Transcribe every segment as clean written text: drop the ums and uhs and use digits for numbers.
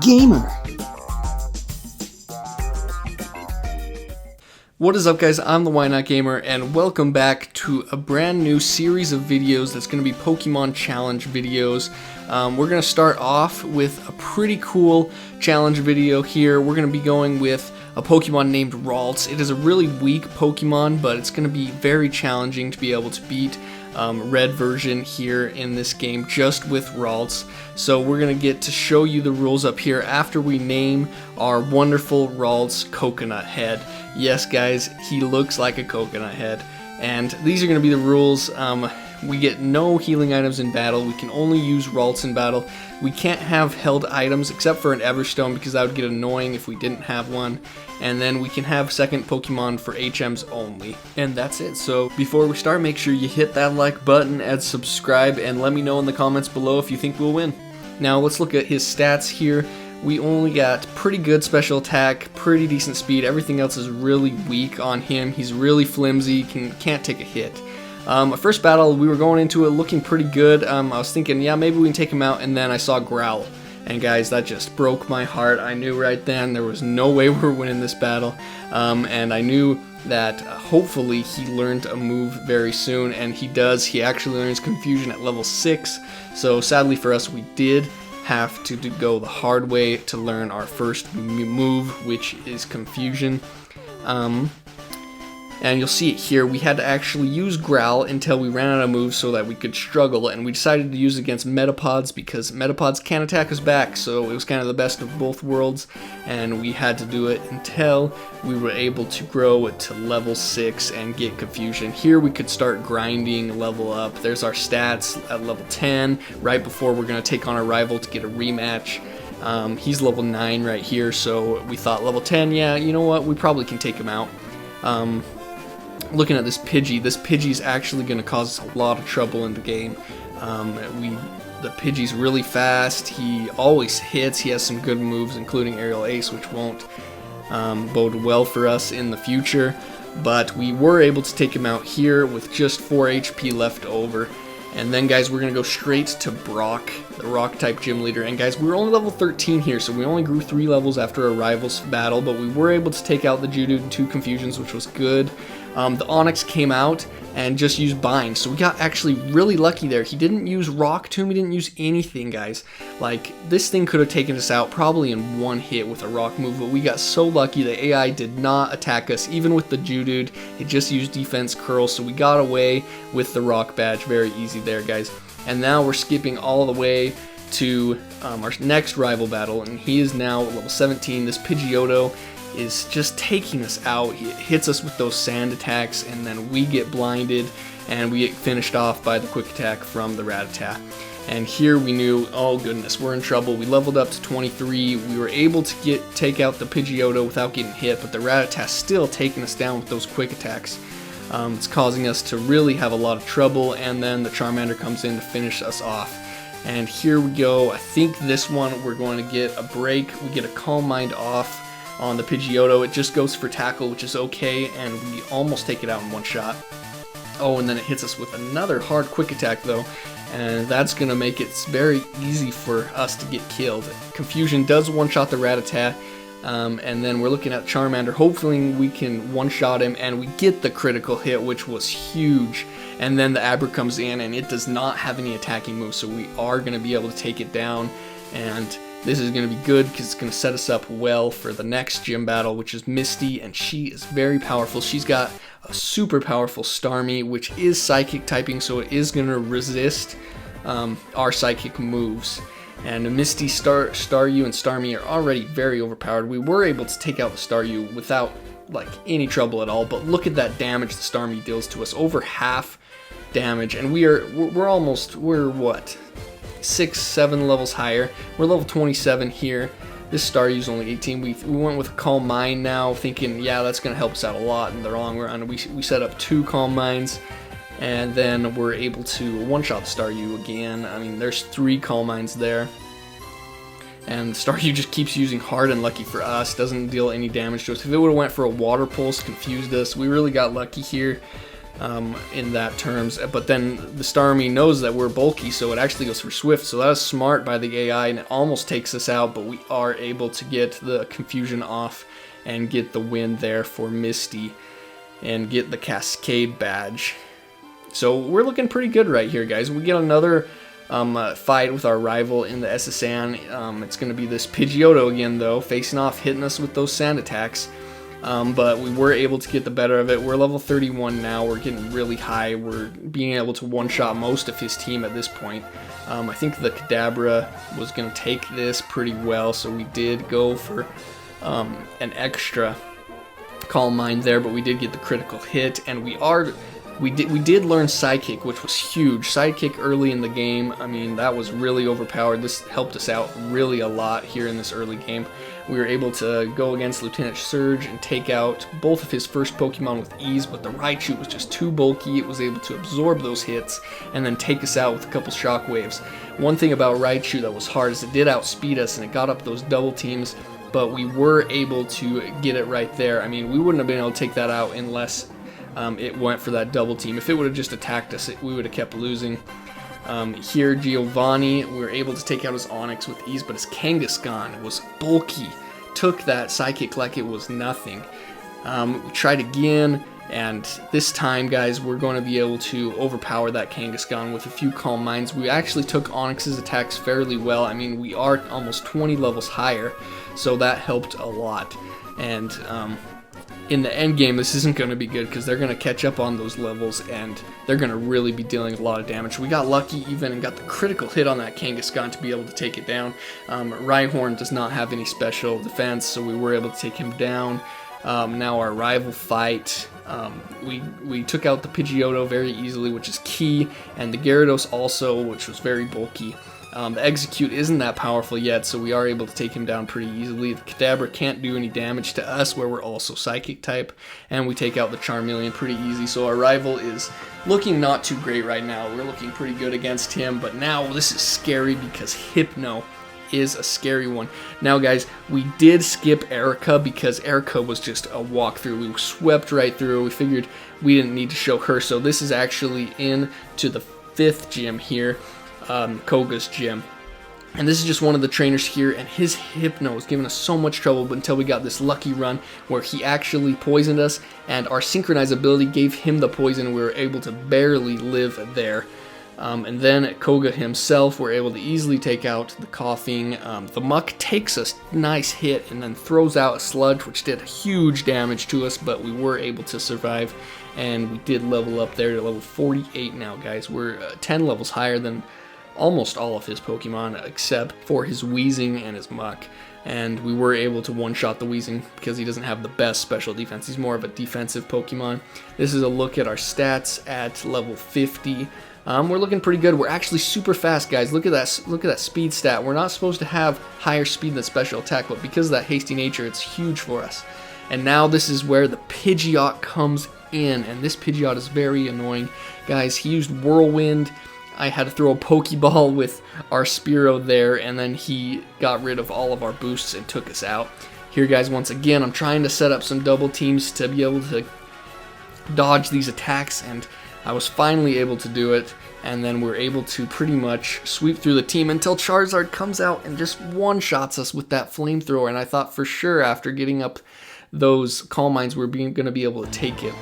Gamer. What is up, guys? I'm the Wynaut Gamer, and welcome back to a brand new series of videos that's going to be Pokemon Challenge videos. We're going to start off with a pretty cool challenge video here. We're going to be going with a Pokemon named Ralts. It is a really weak Pokemon, but it's going to be very challenging to be able to beat red version here in this game just with Ralts. So we're going to get to show you the rules up here after we name our wonderful Ralts Coconut Head. Yes, guys, he looks like a coconut head. And these are going to be the rules. We get no healing items in battle. We can only use Ralts in battle. We can't have held items except for an Everstone, because that would get annoying if we didn't have one. And then we can have second Pokemon for HMs only. And that's it. So before we start, make sure you hit that like button and subscribe, and let me know in the comments below if you think we'll win. Now let's look at his stats here. We only got pretty good special attack, pretty decent speed. Everything else is really weak on him. He's really flimsy, can't take a hit. First battle, we were going into it looking pretty good. I was thinking, yeah, maybe we can take him out, and then I saw Growl. And guys, that just broke my heart. I knew right then there was no way we were winning this battle. And I knew that hopefully he learned a move very soon, and he does. He actually learns Confusion at level 6. So sadly for us, we did have to go the hard way to learn our first move, which is Confusion. And you'll see it here, we had to actually use Growl until we ran out of moves so that we could struggle, and we decided to use it against Metapods because Metapods can't attack us back, so it was kind of the best of both worlds, and we had to do it until we were able to grow it to level 6 and get Confusion. Here we could start grinding, level up. There's our stats at level 10, right before we're going to take on our rival to get a rematch. He's level 9 right here, so we thought level 10, yeah, you know what, we probably can take him out. Looking at this Pidgey's actually going to cause us a lot of trouble in the game. The Pidgey's really fast, he always hits, he has some good moves including Aerial Ace, which won't bode well for us in the future, but we were able to take him out here with just 4 HP left over. And then, guys, we're going to go straight to Brock, the Rock-type gym leader. And, guys, we were only level 13 here, so we only grew 3 levels after a Rivals battle, but we were able to take out the Geodude in 2 Confusions, which was good. The Onix came out and just used Bind, so we got actually really lucky there. He didn't use Rock Tomb, he didn't use anything, guys. Like, this thing could have taken us out probably in one hit with a Rock move, but we got so lucky the AI did not attack us, even with the Geodude. It just used Defense Curl, so we got away with the Rock badge. Very easy there, guys. And now we're skipping all the way to our next rival battle, and he is now level 17. This Pidgeotto is just taking us out. He hits us with those sand attacks, and then we get blinded, and we get finished off by the quick attack from the Rattata. And here we knew, oh goodness, we're in trouble. We leveled up to 23. We were able to take out the Pidgeotto without getting hit, but the Rattata's still taking us down with those quick attacks. It's causing us to really have a lot of trouble, and then the Charmander comes in to finish us off. And here we go. I think this one we're going to get a break. We get a Calm Mind off on the Pidgeotto. It just goes for tackle, which is okay, and we almost take it out in one shot. Oh, and then it hits us with another hard quick attack though, and that's gonna make it very easy for us to get killed. Confusion does one-shot the Rattata, and then we're looking at Charmander. Hopefully we can one-shot him, and we get the critical hit, which was huge. And then the Abra comes in, and it does not have any attacking moves, so we are gonna be able to take it down, and this is going to be good because it's going to set us up well for the next gym battle, which is Misty, and she is very powerful. She's got a super powerful Starmie, which is psychic typing, so it is going to resist our psychic moves. And Misty, Staryu, and Starmie are already very overpowered. We were able to take out the Staryu without like any trouble at all, but look at that damage the Starmie deals to us, over half damage, and we're what? 6-7 levels higher. We're level 27 here. This Staryu's only 18. We went with Calm Mind now, thinking, yeah, that's going to help us out a lot. In the long run, we set up 2 Calm Minds, and then we're able to one-shot Staryu again. I mean, there's 3 Calm Minds there. And Staryu just keeps using Hard, and lucky for us, doesn't deal any damage to us. If it would have went for a Water Pulse, confused us. We really got lucky here. in that terms. But then the Starmie knows that we're bulky, so it actually goes for Swift. So that was smart by the AI, and it almost takes us out, but we are able to get the confusion off and get the win there for Misty and get the Cascade badge. So we're looking pretty good right here, guys. We get another fight with our rival in the SSN. It's going to be this Pidgeotto again, though, facing off, hitting us with those sand attacks. But we were able to get the better of it. We're level 31 now. We're getting really high. We're being able to one-shot most of his team at this point. I think the Kadabra was going to take this pretty well, so we did go for an extra Calm Mind there, but we did get the critical hit, and we did learn Psychic, which was huge. Psychic early in the game, I mean, that was really overpowered. This helped us out really a lot here in this early game. We were able to go against Lieutenant Surge and take out both of his first Pokemon with ease, but the Raichu was just too bulky. It was able to absorb those hits and then take us out with a couple shockwaves. One thing about Raichu that was hard is it did outspeed us and it got up those double teams, but we were able to get it right there. I mean, we wouldn't have been able to take that out unless it went for that double team. If it would have just attacked us, we would have kept losing. Here, Giovanni, we were able to take out his Onix with ease, but his Kangaskhan was bulky. Took that Psychic like it was nothing. We tried again, and this time, guys, we're going to be able to overpower that Kangaskhan with a few Calm Minds. We actually took Onix's attacks fairly well. I mean, we are almost 20 levels higher, so that helped a lot. And in the end game, this isn't going to be good because they're going to catch up on those levels and they're going to really be dealing a lot of damage. We got lucky even and got the critical hit on that Kangaskhan to be able to take it down. Rhyhorn does not have any special defense, so we were able to take him down. Now our rival fight, we took out the Pidgeotto very easily, which is key, and the Gyarados also, which was very bulky. The Execute isn't that powerful yet, so we are able to take him down pretty easily. The Kadabra can't do any damage to us, where we're also Psychic type, and we take out the Charmeleon pretty easy. So our rival is looking not too great right now. We're looking pretty good against him, but now this is scary because Hypno is a scary one. Now, guys, we did skip Erica because Erica was just a walkthrough. We swept right through. We figured we didn't need to show her, so this is actually into the 5th gym here. Koga's gym, and this is just one of the trainers here, and his Hypno was giving us so much trouble, but until we got this lucky run where he actually poisoned us, and our Synchronize ability gave him the poison, and we were able to barely live there. And then Koga himself were able to easily take out the Coughing. The Muck takes a nice hit and then throws out a Sludge, which did huge damage to us, but we were able to survive, and we did level up there to level 48 now, guys. We're 10 levels higher than almost all of his Pokemon except for his Weezing and his Muck, and we were able to one-shot the Weezing because he doesn't have the best special defense. He's more of a defensive Pokemon. This is a look at our stats at level 50. We're looking pretty good. We're actually super fast, guys. Look at that. Look at that speed stat. We're not supposed to have higher speed than special attack, but because of that hasty nature, it's huge for us. And now this is where the Pidgeot comes in, and this Pidgeot is very annoying, guys. He used Whirlwind. I had to throw a Pokeball with our Spearow there, and then he got rid of all of our boosts and took us out. Here, guys, once again, I'm trying to set up some double teams to be able to dodge these attacks, and I was finally able to do it, and then we're able to pretty much sweep through the team until Charizard comes out and just one-shots us with that flamethrower, and I thought for sure after getting up those Calm Minds we're going to be able to take it.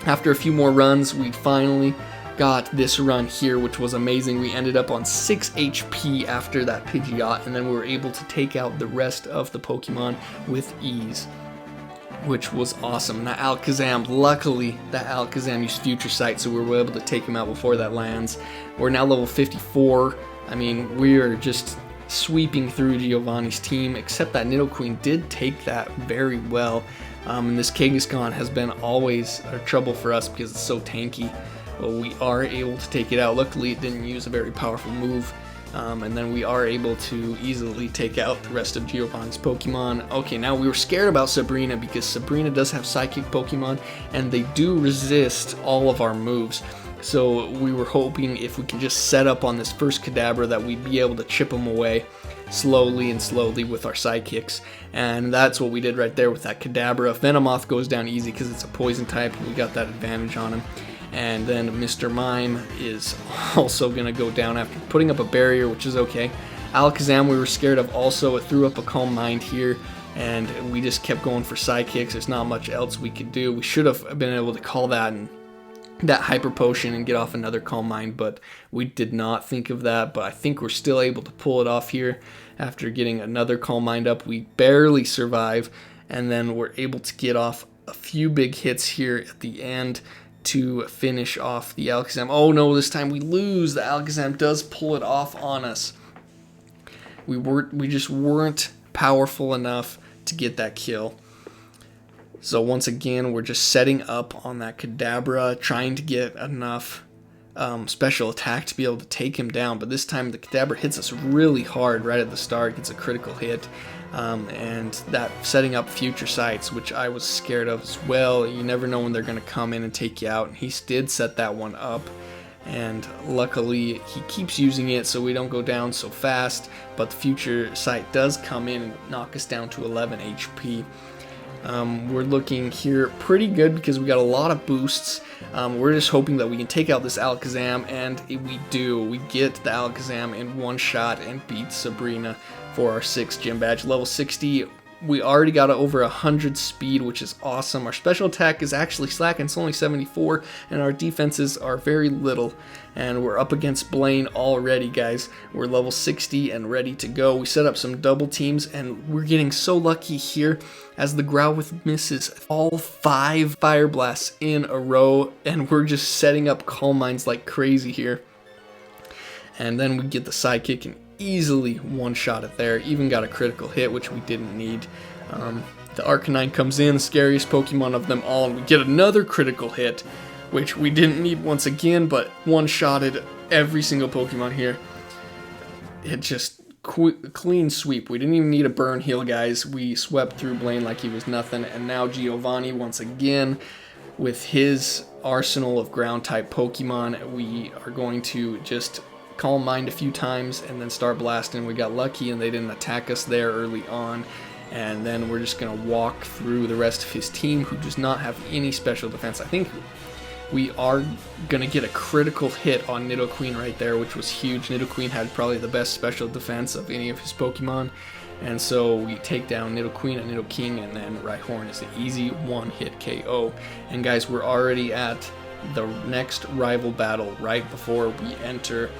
After a few more runs, we finally got this run here, which was amazing. We ended up on 6 HP after that Pidgeot, and then we were able to take out the rest of the Pokemon with ease, which was awesome. Now Alakazam, luckily that Alakazam used Future Sight, so we were able to take him out before that lands. We're now level 54. I mean, we are just sweeping through Giovanni's team, except that Nidoqueen did take that very well. And this Kangaskhan has been always a trouble for us because it's so tanky. Well, we are able to take it out. Luckily, it didn't use a very powerful move. And then we are able to easily take out the rest of Giovanni's Pokemon. Okay, now we were scared about Sabrina because Sabrina does have Psychic Pokemon, and they do resist all of our moves. So we were hoping if we can just set up on this first Kadabra that we'd be able to chip them away slowly and slowly with our Psychics. And that's what we did right there with that Kadabra. Venomoth goes down easy because it's a poison type, and we got that advantage on him. And then Mr. Mime is also going to go down after putting up a barrier, which is okay. Alakazam we were scared of also. It threw up a Calm Mind here, and we just kept going for sidekicks. There's not much else we could do. We should have been able to call that and that Hyper Potion and get off another Calm Mind, but we did not think of that. But I think we're still able to pull it off here after getting another Calm Mind up. We barely survive, and then we're able to get off a few big hits here at the end to finish off the Alakazam. Oh no, this time we lose. The Alakazam does pull it off on us. We just weren't powerful enough to get that kill. So once again, we're just setting up on that Kadabra, trying to get enough special attack to be able to take him down. But this time the Kadabra hits us really hard right at the start, gets a critical hit. And that setting up future sights, which I was scared of as well. You never know when they're going to come in and take you out. And he did set that one up. And luckily he keeps using it so we don't go down so fast. But the future sight does come in and knock us down to 11 HP. We're looking here pretty good because we got a lot of boosts. We're just hoping that we can take out this Alakazam, and we do. We get the Alakazam in one shot and beat Sabrina for our 6th gym badge. Level 60, we already got over 100 speed, which is awesome. Our special attack is actually slacking, it's only 74, and our defenses are very little. And we're up against Blaine already, guys. We're level 60 and ready to go. We set up some double teams, and we're getting so lucky here as the Growlithe misses all 5 Fire Blasts in a row, and we're just setting up Calm Minds like crazy here. And then we get the Sidekick and easily one-shot it there. Even got a critical hit, which we didn't need. The Arcanine comes in, the scariest Pokemon of them all, and we get another critical hit, which we didn't need once again, but one-shotted every single Pokemon here. It just clean sweep. We didn't even need a burn heal, guys. We swept through Blaine like he was nothing, and now Giovanni once again with his arsenal of ground-type Pokemon. We are going to just Calm Mind a few times and then start blasting. We got lucky and they didn't attack us there early on. And then we're just going to walk through the rest of his team, who does not have any special defense. I think we are going to get a critical hit on Nidoqueen right there, which was huge. Nidoqueen had probably the best special defense of any of his Pokemon. And so we take down Nidoqueen and Nidoking, and then Rhyhorn is an easy one-hit KO. And guys, we're already at the next rival battle right before we enter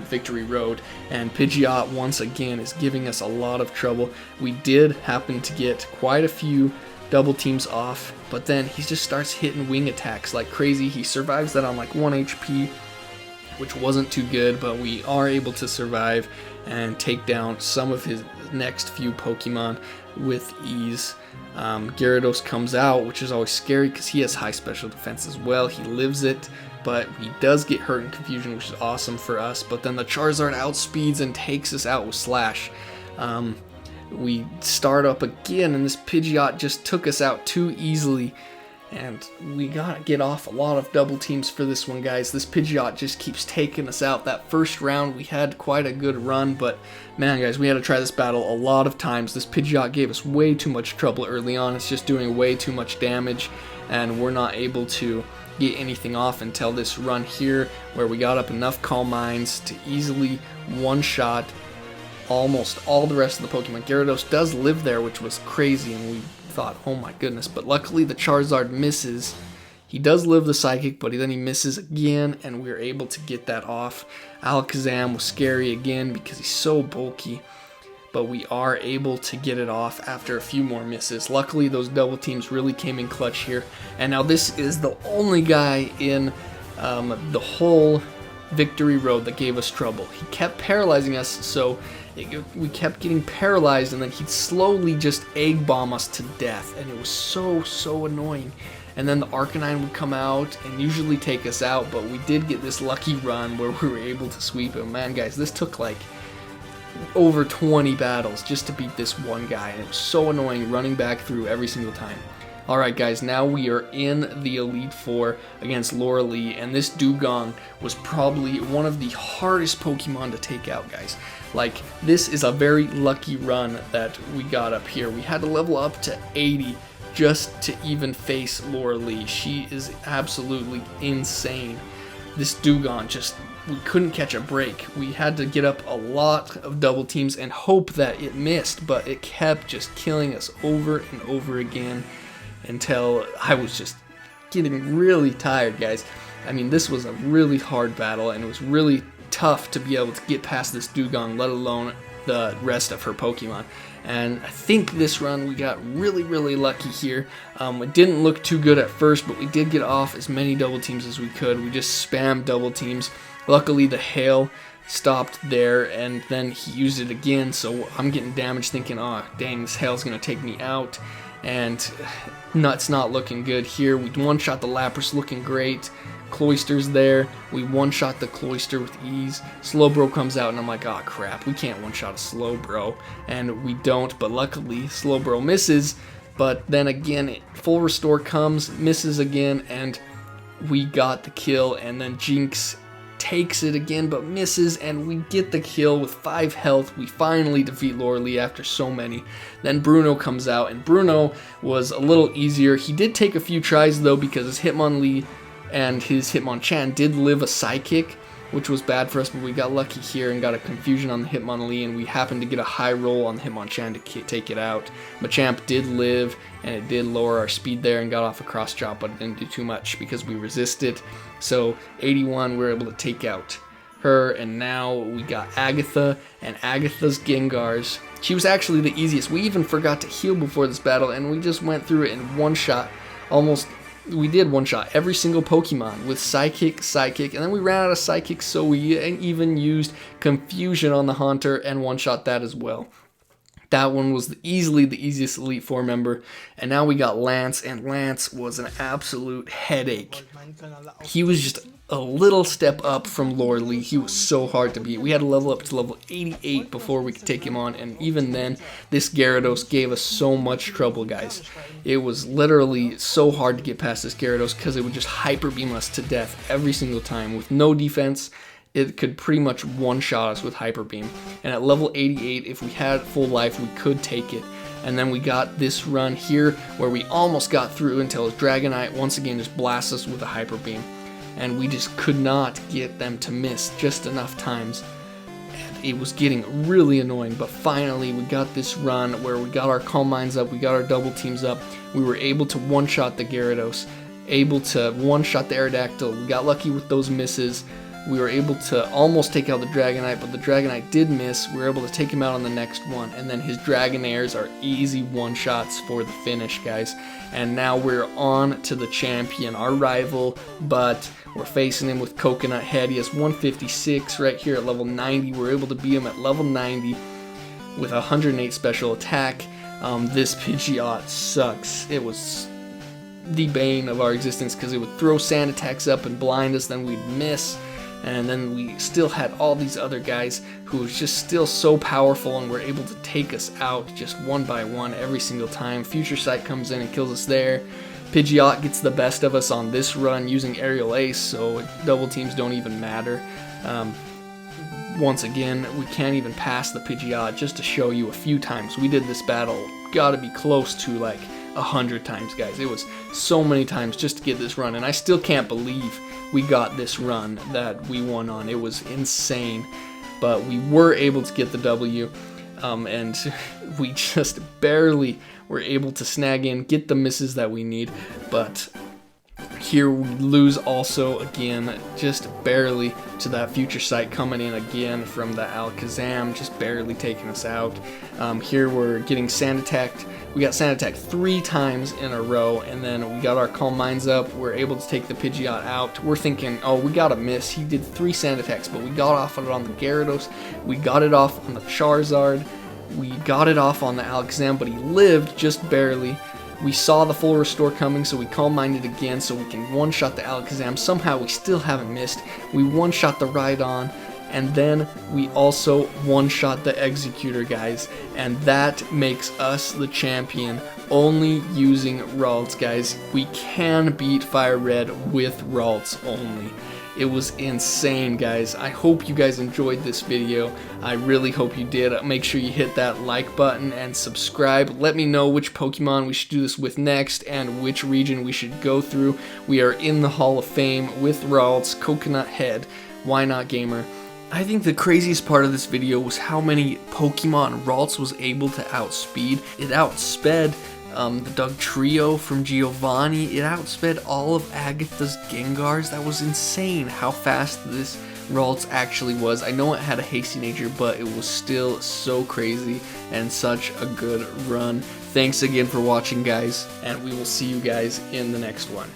Victory Road, and Pidgeot once again is giving us a lot of trouble. We did happen to get quite a few double teams off, but then he just starts hitting wing attacks like crazy. He survives that on like 1 HP, which wasn't too good, but we are able to survive and take down some of his next few Pokemon with ease. Gyarados comes out, which is always scary because he has high special defense as well. He lives it, but he does get hurt in confusion, which is awesome for us. But then the Charizard outspeeds and takes us out with Slash. We start up again, and this Pidgeot just took us out too easily. And we gotta get off a lot of double teams for this one, guys. This Pidgeot just keeps taking us out. That first round, we had quite a good run, but man, guys, we had to try this battle a lot of times. This Pidgeot gave us way too much trouble early on. It's just doing way too much damage, and we're not able to get anything off until this run here, where we got up enough Calm Minds to easily one-shot almost all the rest of the Pokemon. Gyarados does live there, which was crazy, and we thought, oh my goodness, but luckily the Charizard misses. He does live the Psychic, but then he misses again, and we were able to get that off. Alakazam was scary again because he's so bulky, but we are able to get it off after a few more misses. Luckily, those double teams really came in clutch here, and now this is the only guy in the whole Victory Road that gave us trouble. He kept paralyzing us, so we kept getting paralyzed, and then he'd slowly just egg bomb us to death, and it was so annoying. And then the Arcanine would come out and usually take us out, but we did get this lucky run where we were able to sweep him. Man, guys, this took like over 20 battles just to beat this one guy, and it was so annoying running back through every single time. Alright guys, now we are in the Elite Four against Laura Lee, and this Dugong was probably one of the hardest Pokemon to take out, guys. Like, this is a very lucky run that we got up here. We had to level up to 80 just to even face Laura Lee. She is absolutely insane. This Dugong just, we couldn't catch a break. We had to get up a lot of double teams and hope that it missed, but it kept just killing us over and over again until I was just getting really tired, guys. I mean, this was a really hard battle, and it was really tough to be able to get past this Dugong, let alone the rest of her Pokemon. And I think this run we got really lucky here. It didn't look too good at first, but we did get off as many double teams as we could. We just spammed double teams. Luckily the hail stopped there, and then he used it again, so I'm getting damaged thinking, oh dang, this hail's gonna take me out, and it's not looking good here. We one-shot the Lapras, looking great. Cloyster's there. We one-shot the Cloyster with ease. Slowbro comes out, and I'm like, oh crap, we can't one-shot a Slowbro. And we don't, but luckily Slowbro misses. But then again, full restore comes, misses again, and we got the kill. And then Jinx takes it again, but misses, and we get the kill with 5 health. We finally defeat Laura Lee after so many. Then Bruno comes out, and Bruno was a little easier. He did take a few tries, though, because his Hitmonlee and his Hitmonchan did live a Psychic, which was bad for us, but we got lucky here and got a confusion on the Hitmonlee, and we happened to get a high roll on the Hitmonchan to take it out. Machamp did live, and it did lower our speed there and got off a cross chop, but it didn't do too much because we resisted. So 81, we were able to take out her, and now we got Agatha, and Agatha's Gengars. She was actually the easiest. We even forgot to heal before this battle, and we just went through it in one shot. We did one-shot every single Pokemon with Psychic, and then we ran out of Psychic, so we even used Confusion on the Haunter and one-shot that as well. That one was easily the easiest Elite Four member, and now we got Lance, and Lance was an absolute headache. He was just a little step up from Laura Lee. He was so hard to beat. We had to level up to level 88 before we could take him on, and even then, this Gyarados gave us so much trouble, guys. It was literally so hard to get past this Gyarados because it would just Hyper Beam us to death every single time. With no defense, it could pretty much one-shot us with Hyper Beam. And at level 88, if we had full life, we could take it. And then we got this run here where we almost got through until his Dragonite once again just blasts us with a Hyper Beam. And we just could not get them to miss just enough times. And it was getting really annoying, but finally we got this run where we got our Calm Minds up, we got our double teams up, we were able to one-shot the Gyarados, able to one-shot the Aerodactyl, we got lucky with those misses. We were able to almost take out the Dragonite, but the Dragonite did miss. We were able to take him out on the next one, and then his Dragonairs are easy one-shots for the finish, guys. And now we're on to the champion, our rival, but we're facing him with Coconut Head. He has 156 right here at level 90. We're able to beat him at level 90 with 108 special attack. This Pidgeot sucks. It was the bane of our existence because it would throw sand attacks up and blind us, then we'd miss. And then we still had all these other guys who was just still so powerful and were able to take us out just one by one every single time. Future Sight comes in and kills us there. Pidgeot gets the best of us on this run using Aerial Ace, so double teams don't even matter. Once again, we can't even pass the Pidgeot. Just to show you a few times we did this battle, gotta be close to like 100 times, guys. It was so many times just to get this run, and I still can't believe we got this run that we won on. It was insane, but we were able to get the W, and we just barely were able to snag in, get the misses that we need, but here we lose also again, just barely, to that Future Sight coming in again from the Alakazam, just barely taking us out. Here we're getting Sand Attacked. We got Sand Attack 3 times in a row, and then we got our Calm Minds up. We're able to take the Pidgeot out. We're thinking, oh, we got a miss. He did 3 Sand Attacks, but we got off on it on the Gyarados. We got it off on the Charizard. We got it off on the Alakazam, but he lived just barely. We saw the full restore coming, so we Calm Minded again so we can one-shot the Alakazam. Somehow we still haven't missed. We one-shot the Rhydon, and then we also one-shot the Executor, guys. And that makes us the champion, only using Ralts, guys. We can beat Fire Red with Ralts only. It was insane, guys. I hope you guys enjoyed this video. I really hope you did. Make sure you hit that like button and subscribe. Let me know which Pokemon we should do this with next and which region we should go through. We are in the Hall of Fame with Ralts, Coconut Head, Wynaut Gamer. I think the craziest part of this video was how many Pokemon Ralts was able to outspeed. It outsped the Dugtrio from Giovanni. It outsped all of Agatha's Gengars. That was insane how fast this Ralts actually was. I know it had a hasty nature, but it was still so crazy and such a good run. Thanks again for watching, guys, and we will see you guys in the next one.